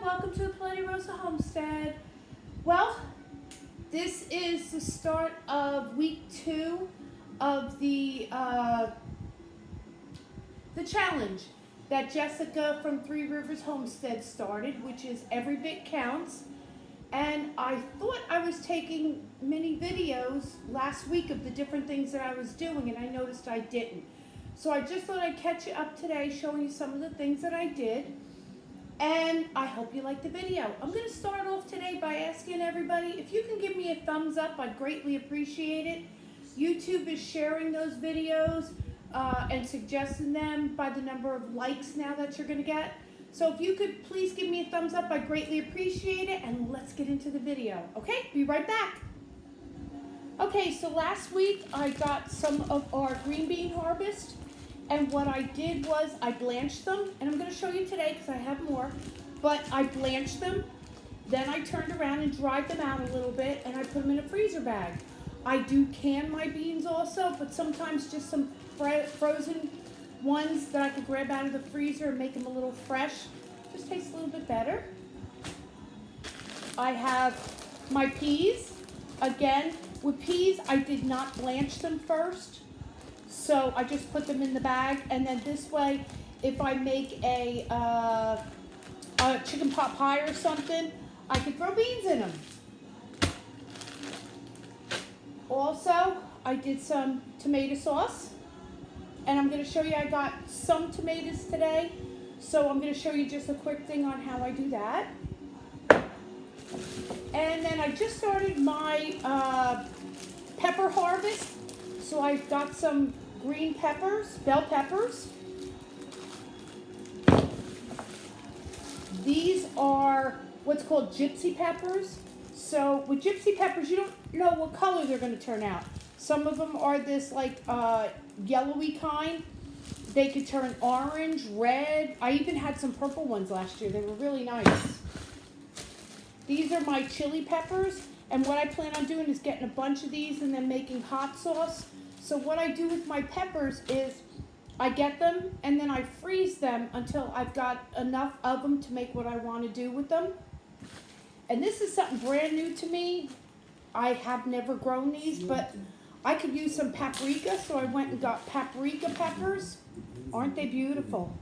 welcome to the Three Rivers Homestead. Well, this is the start of week 2 of the challenge that Jessica from Three Rivers Homestead started, which is Every Bit Counts. And I thought I was taking mini videos last week of the different things that I was doing, and I noticed I didn't. So I just thought I'd catch you up today, showing you some of the things that I did. And I hope you liked the video. I'm going to start off today by asking everybody, if you can give me a thumbs up, I'd greatly appreciate it. YouTube is sharing those videos and suggesting them by the number of likes now that you're going to get. So if you could please give me a thumbs up, I'd greatly appreciate it. And let's get into the video. Okay, be right back. Okay, so last week I got some of our green bean harvest. And what I did was I blanched them, and I'm going to show you today because I have more, but I blanched them, then I turned around and dried them out a little bit, and I put them in a freezer bag. I do can my beans also, but sometimes just some frozen ones that I could grab out of the freezer and make them a little fresh. Just tastes a little bit better. I have my peas. Again, with peas, I did not blanch them first. So I just put them in the bag, and then this way, if I make a chicken pot pie or something, I could throw beans in them. Also, I did some tomato sauce, and I'm going to show you I got some tomatoes today, so I'm going to show you just a quick thing on how I do that. And then I just started my pepper harvest, so I've got some green peppers, bell peppers. These are what's called gypsy peppers. So with gypsy peppers, you don't know what color they're going to turn out. Some of them are this like yellowy kind. They could turn orange, red. I even had some purple ones last year. They were really nice. These are my chili peppers. And what I plan on doing is getting a bunch of these and then making hot sauce. So what I do with my peppers is I get them and then I freeze them until I've got enough of them to make what I want to do with them. And this is something brand new to me. I have never grown these, but I could use some paprika, so I went and got paprika peppers. Aren't they beautiful?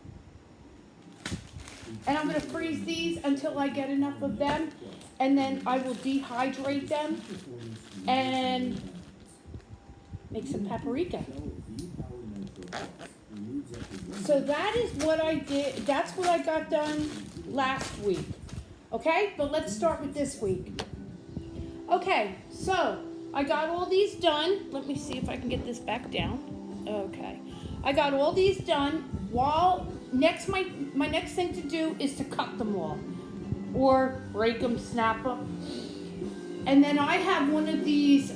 And I'm going to freeze these until I get enough of them, and then I will dehydrate them and make some paprika. So that is what I did. That's what I got done last week. Okay, but let's start with this week. Okay, so I got all these done. Let me see if I can get this back down. Okay, I got all these done. While my next thing to do is to cut them all, or break them, snap them. And then I have one of these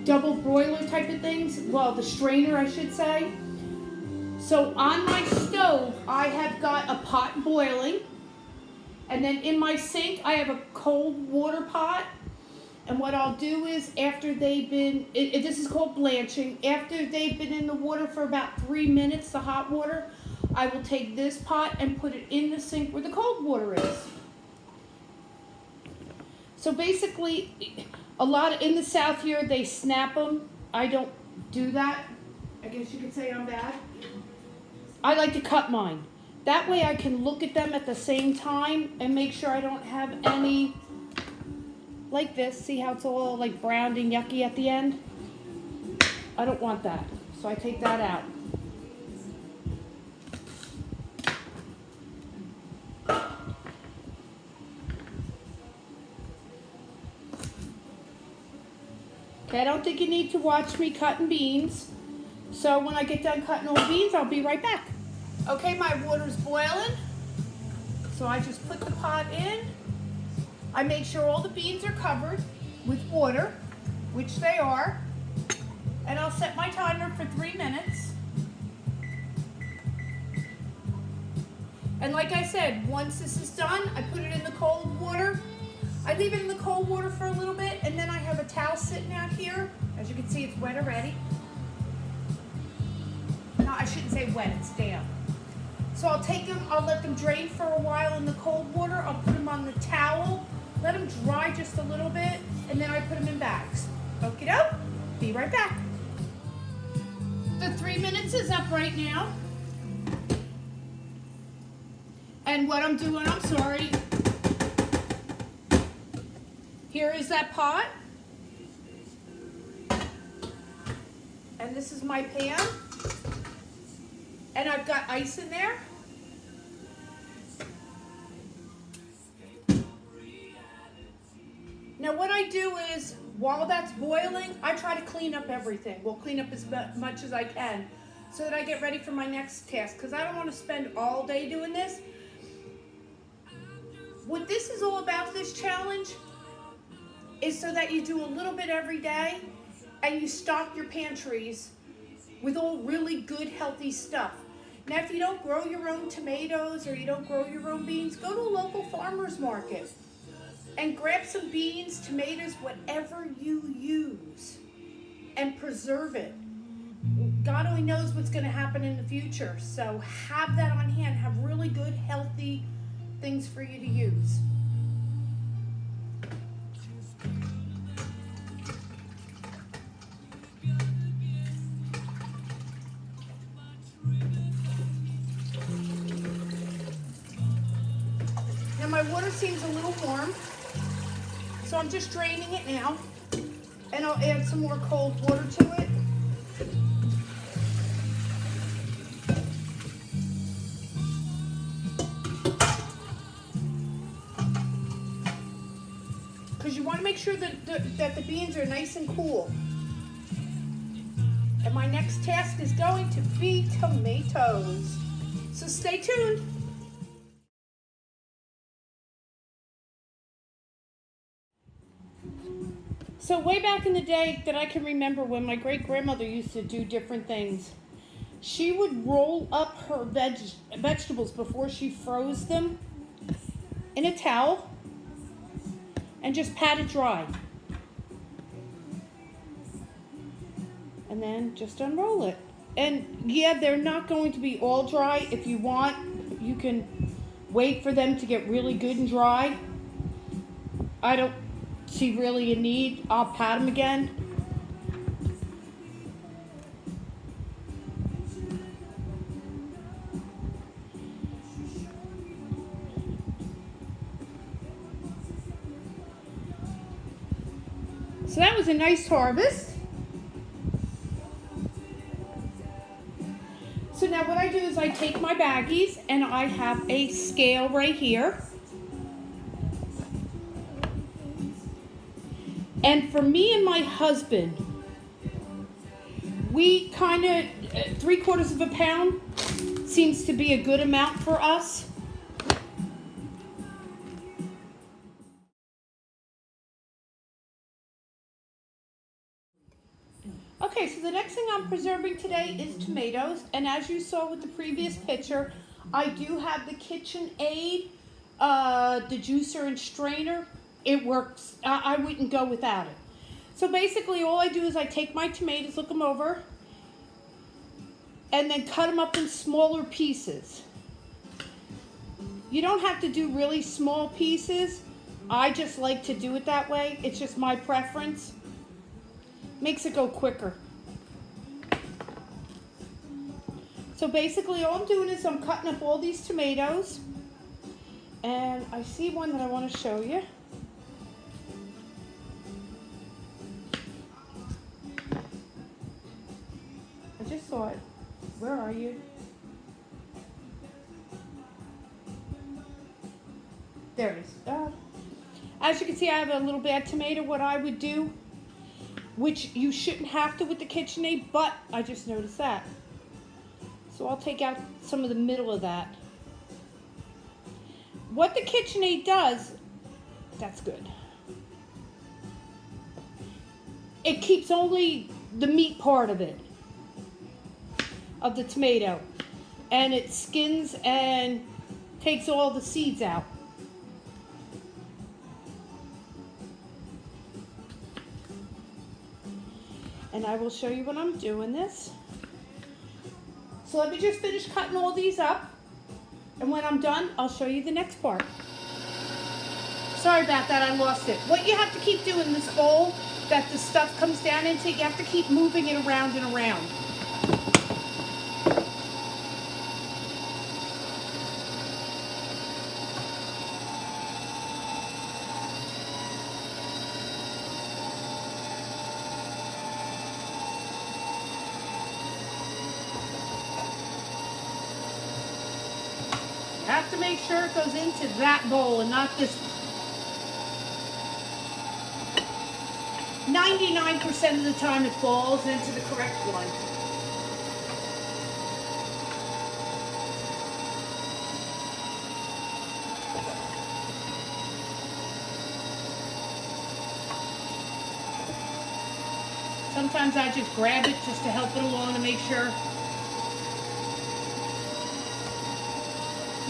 double broiler type of things. Well, the strainer, I should say. So on my stove, I have got a pot boiling. And then in my sink, I have a cold water pot. And what I'll do is after they've been, this is called blanching. After they've been in the water for about 3 minutes, the hot water, I will take this pot and put it in the sink where the cold water is. So basically, in the South here, they snap them. I don't do that. I guess you could say I'm bad. I like to cut mine. That way I can look at them at the same time and make sure I don't have any like this. See how it's all like browned and yucky at the end? I don't want that. So I take that out. Okay, I don't think you need to watch me cutting beans. So when I get done cutting all the beans, I'll be right back. Okay, my water's boiling. So I just put the pot in. I make sure all the beans are covered with water, which they are. And I'll set my timer for 3 minutes. And like I said, once this is done, I put it in the cold water. I leave it in the cold water for a little bit, and then I have a towel sitting out here. As you can see, it's wet already. No, I shouldn't say wet, it's damp. So So I'll take them, I'll let them drain for a while in the cold water. I'll put them on the towel, let them dry just a little bit, and then I put them in bags. Okie doke, be right back. The 3 minutes is up right now. And what I'm doing, I'm sorry. Here is that pot. And this is my pan. And I've got ice in there. Now what I do is, while that's boiling, I try to clean up everything. We'll clean up as much as I can so that I get ready for my next task, because I don't want to spend all day doing this. What this is all about, this challenge, is so that you do a little bit every day and you stock your pantries with all really good, healthy stuff. Now, if you don't grow your own tomatoes or you don't grow your own beans, go to a local farmer's market and grab some beans, tomatoes, whatever you use, and preserve it. God only knows what's going to happen in the future, so have that on hand. Have really good, healthy things for you to use. Now my water seems a little warm, so I'm just draining it now, and I'll add some more cold water to it. Because you want to make sure that the beans are nice and cool. And my next task is going to be tomatoes. So stay tuned. So way back in the day that I can remember, when my great-grandmother used to do different things, she would roll up her vegetables before she froze them in a towel and just pat it dry. And then just unroll it. And yeah, they're not going to be all dry. If you want, you can wait for them to get really good and dry. I don't see really a need. I'll pat them again. So that was a nice harvest. So now what I do is I take my baggies, and I have a scale right here. And for me and my husband, we kind of, 3/4 of a pound seems to be a good amount for us. Okay, so the next thing I'm preserving today is tomatoes, and as you saw with the previous picture, I do have the KitchenAid, the juicer and strainer. It works. I wouldn't go without it. So basically all I do is I take my tomatoes, look them over, and then cut them up in smaller pieces. You don't have to do really small pieces. I just like to do it that way. It's just my preference. Makes it go quicker. So basically all I'm doing is I'm cutting up all these tomatoes, and I see one that I want to show you. I just saw it. Where are you? There it is. As you can see, I have a little bad tomato. What I would do, which you shouldn't have to with the KitchenAid, but I just noticed that. So I'll take out some of the middle of that. What the KitchenAid does, that's good. It keeps only the meat part of it, of the tomato, and it skins and takes all the seeds out. And I will show you when I'm doing this. So let me just finish cutting all these up. And when I'm done, I'll show you the next part. Sorry about that, I lost it. What you have to keep doing in this bowl that the stuff comes down into, you have to keep moving it around and around. You have to make sure it goes into that bowl and not this. 99% of the time it falls into the correct one. Sometimes I just grab it just to help it along to make sure.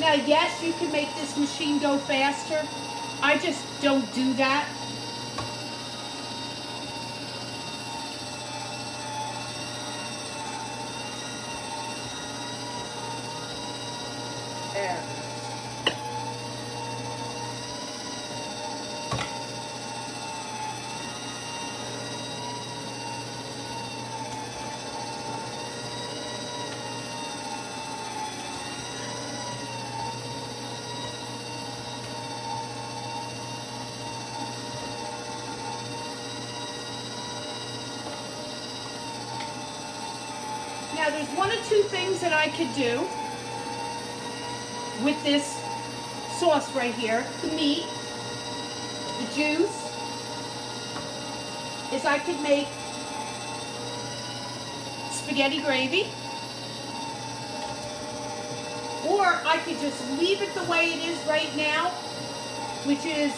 Now, yes, you can make this machine go faster. I just don't do that. There. Now, there's one or two things that I could do with this sauce right here. The meat, the juice, is I could make spaghetti gravy, or I could just leave it the way it is right now, which is,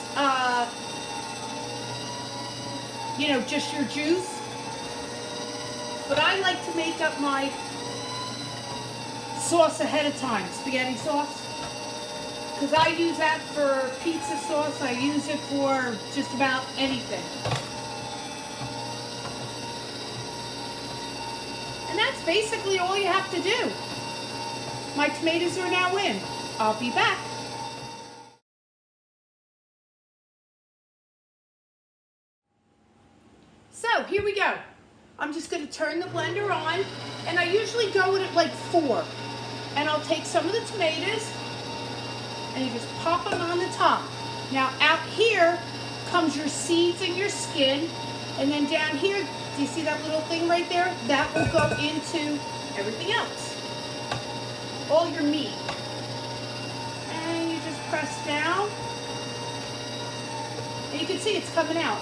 you know, just your juice. But I like to make up my sauce ahead of time, spaghetti sauce. Because I use that for pizza sauce. I use it for just about anything. And that's basically all you have to do. My tomatoes are now in. I'll be back. So, here we go. I'm just going to turn the blender on, and I usually go with it like 4. And I'll take some of the tomatoes, and you just pop them on the top. Now out here comes your seeds and your skin, and then down here, do you see that little thing right there? That will go into everything else. All your meat. And you just press down, and you can see it's coming out.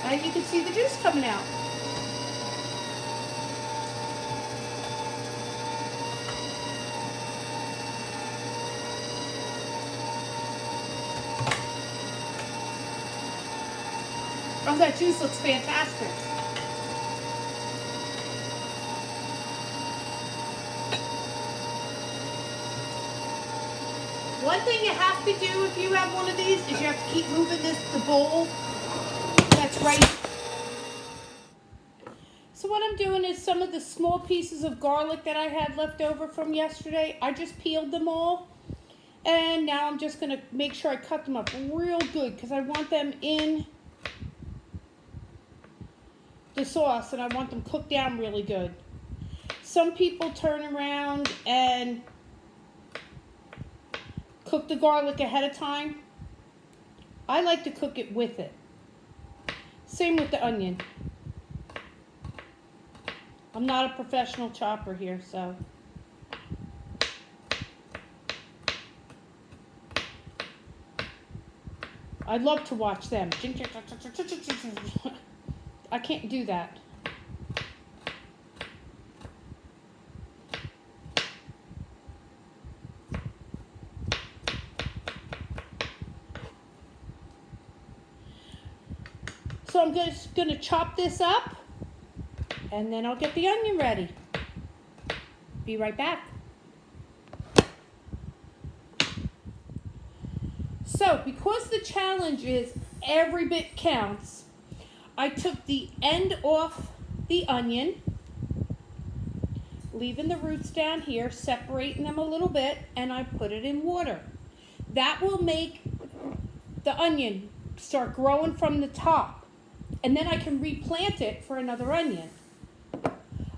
And you can see the juice coming out. Oh, that juice looks fantastic. One thing you have to do if you have one of these is you have to keep moving the bowl. That's right. So what I'm doing is some of the small pieces of garlic that I had left over from yesterday, I just peeled them all. And now I'm just going to make sure I cut them up real good because I want them in the sauce and I want them cooked down really good. Some people turn around and cook the garlic ahead of time. I like to cook it with it. Same with the onion. I'm not a professional chopper here, so. I'd love to watch them. I can't do that. So I'm just going to chop this up, and then I'll get the onion ready. Be right back. So, because the challenge is every bit counts, I took the end off the onion, leaving the roots down here, separating them a little bit, and I put it in water. That will make the onion start growing from the top, and then I can replant it for another onion.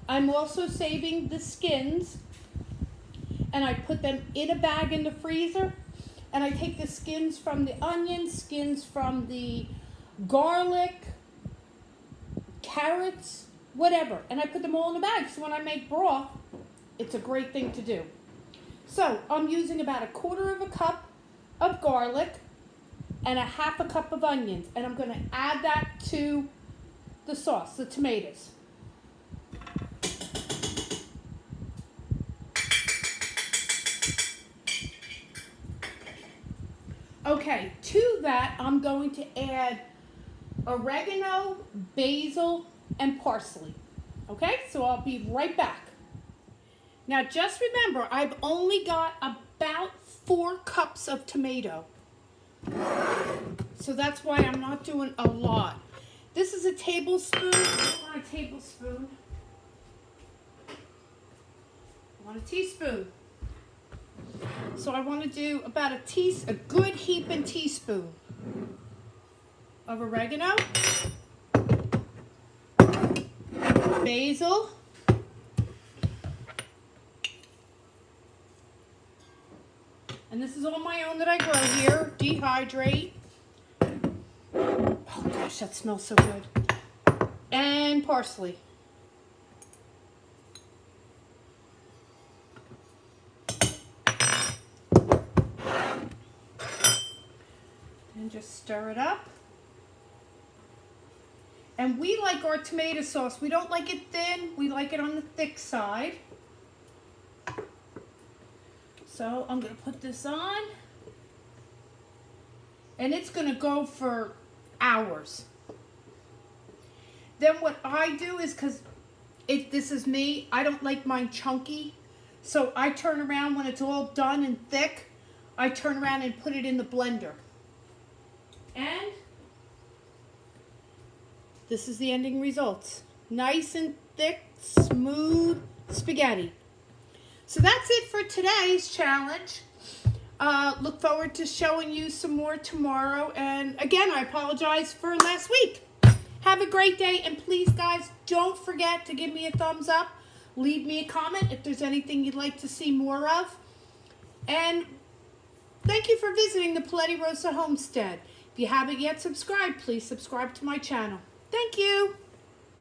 I'm also saving the skins, and I put them in a bag in the freezer, and I take the skins from the onions, skins from the garlic, carrots, whatever, and I put them all in a bag, so when I make broth, it's a great thing to do. So I'm using about 1/4 cup of garlic and 1/2 cup of onions, and I'm going to add that to the sauce, the tomatoes. Okay, to that I'm going to add oregano, basil, and parsley. Okay, so I'll be right back. Now just remember, I've only got about 4 cups of tomato. So that's why I'm not doing a lot. This is a tablespoon. I want a tablespoon. I want a teaspoon. So I want to do about a good heaping teaspoon of oregano, basil, and this is all my own that I grow here. Dehydrate. Oh gosh, that smells so good. And parsley. And just stir it up. And we like our tomato sauce. We don't like it thin. We like it on the thick side. So I'm going to put this on. And it's going to go for hours. Then what I do is, because this is me, I don't like mine chunky. So I turn around when it's all done and thick. I turn around and put it in the blender. And this is the ending results. Nice and thick, smooth spaghetti. So that's it for today's challenge. Look forward to showing you some more tomorrow. And again, I apologize for last week. Have a great day. And please, guys, don't forget to give me a thumbs up. Leave me a comment if there's anything you'd like to see more of. And thank you for visiting the Three Rivers Homestead. If you haven't yet subscribed, please subscribe to my channel. Thank you.